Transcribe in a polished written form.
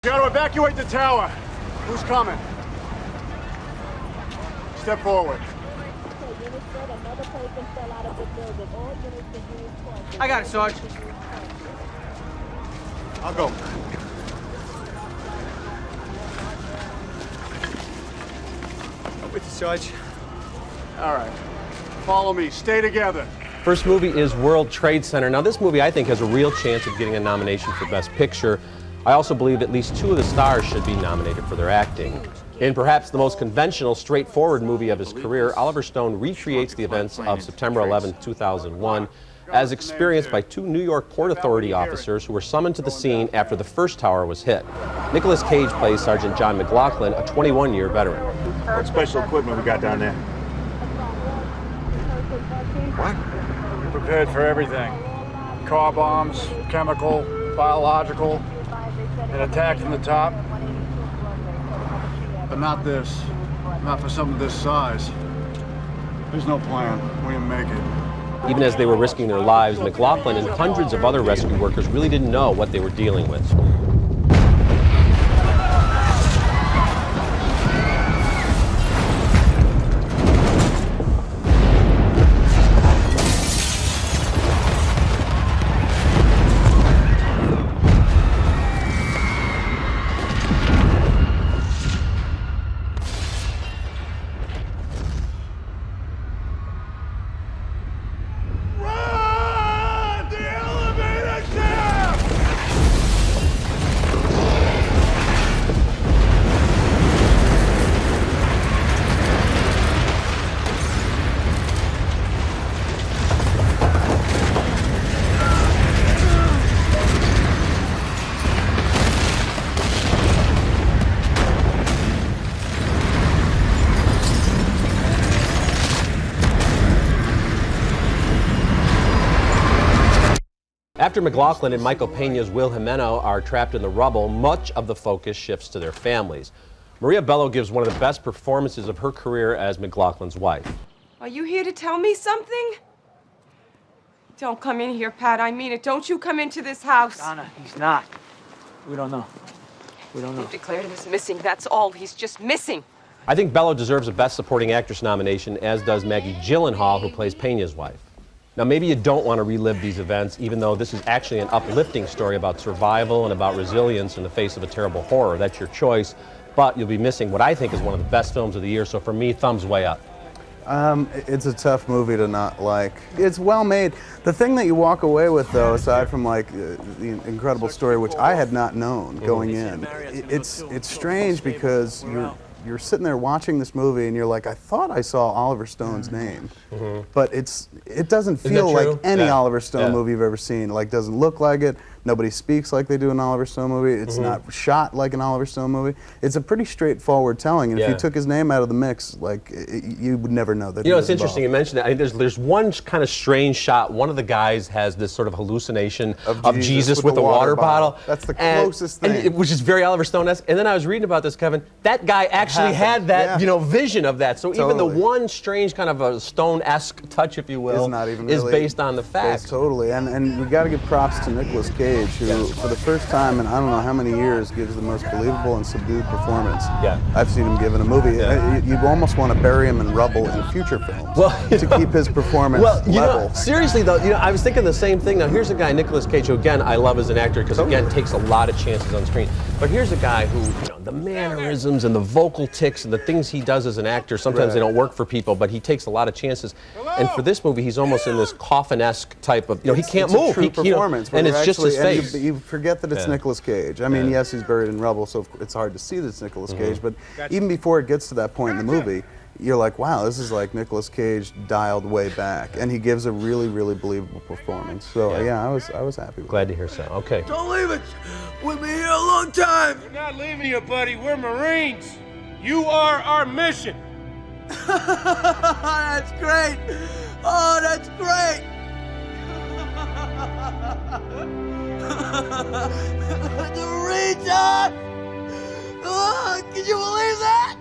Got to evacuate the tower. Who's coming? Step forward. I got it, Sarge. I'll go. I'm with you, Sarge. All right. Follow me. Stay together. First movie is World Trade Center. Now this movie I think has a real chance of getting a nomination for Best Picture. I also believe at least two of the stars should be nominated for their acting. In perhaps the most conventional, straightforward movie of his career, Oliver Stone recreates the events of September 11, 2001, as experienced by two New York Port Authority officers who were summoned to the scene after the first tower was hit. Nicolas Cage plays Sergeant John McLaughlin, a 21-year veteran. What special equipment we got down there? What? We're prepared for everything. Car bombs, chemical, biological. An attack from the top. But not this. Not for something this size. There's no plan. We didn't make it. Even as they were risking their lives, McLaughlin and hundreds of other rescue workers really didn't know what they were dealing with. After McLaughlin and Michael Peña's Will Jimeno are trapped in the rubble, much of the focus shifts to their families. Maria Bello gives one of the best performances of her career as McLaughlin's wife. Are you here to tell me something? Don't come in here, Pat. I mean it. Don't you come into this house. Donna, he's not. We don't know. We don't know. They've declared him as missing. That's all. He's just missing. I think Bello deserves a Best Supporting Actress nomination, as does Maggie Gyllenhaal, who plays Peña's wife. Now, maybe you don't want to relive these events, even though this is actually an uplifting story about survival and about resilience in the face of a terrible horror. That's your choice, but you'll be missing what I think is one of the best films of the year, so for me, thumbs way up. It's a tough movie to not like. It's well made. The thing that you walk away with, though, aside from like the incredible story, which I had not known going in, it's strange because you're sitting there watching this movie and you're like, I thought I saw Oliver Stone's name, but it doesn't feel like any Oliver Stone movie you've ever seen. Like, doesn't look like it. Nobody speaks like they do in an Oliver Stone movie. It's not shot like an Oliver Stone movie. It's a pretty straightforward telling, and if you took his name out of the mix, like, you would never know that. You know, it's interesting you mentioned that. I think there's one kind of strange shot. One of the guys has this sort of hallucination of Jesus with a water bottle. That's the closest thing. Which is very Oliver Stone-esque. And then I was reading about this, Kevin. That guy actually had that, you know, vision of that. So even the one strange kind of a Stone-esque touch, if you will, is based on the fact. Totally, and we got to give props to Nicolas Cage, who, for the first time in I don't know how many years, gives the most believable and subdued performance I've seen him give in a movie. You almost want to bury him in rubble in future films to keep his performance level. Know, seriously though, you know, I was thinking the same thing. Now here's a guy, Nicolas Cage, who again I love as an actor because again takes a lot of chances on screen. But here's a guy who, you know, the mannerisms and the vocal tics and the things he does as an actor, sometimes they don't work for people, but he takes a lot of chances. And for this movie, he's almost in this coffin-esque type of, you know, he can't move. It's a true performance, and it's just his face. You forget that it's Nicolas Cage. I mean, yes, he's buried in rubble, so it's hard to see that it's Nicolas Cage, but even before it gets to that point in the movie, you're like, wow, this is like Nicolas Cage dialed way back, and he gives a really, really believable performance. So yeah, I was happy with Glad to hear so. Okay. Don't leave it. We'll be here a long time. We're not leaving you, buddy. We're Marines. You are our mission. That's great. Oh, that's great. The Marines are. Oh, can you believe that?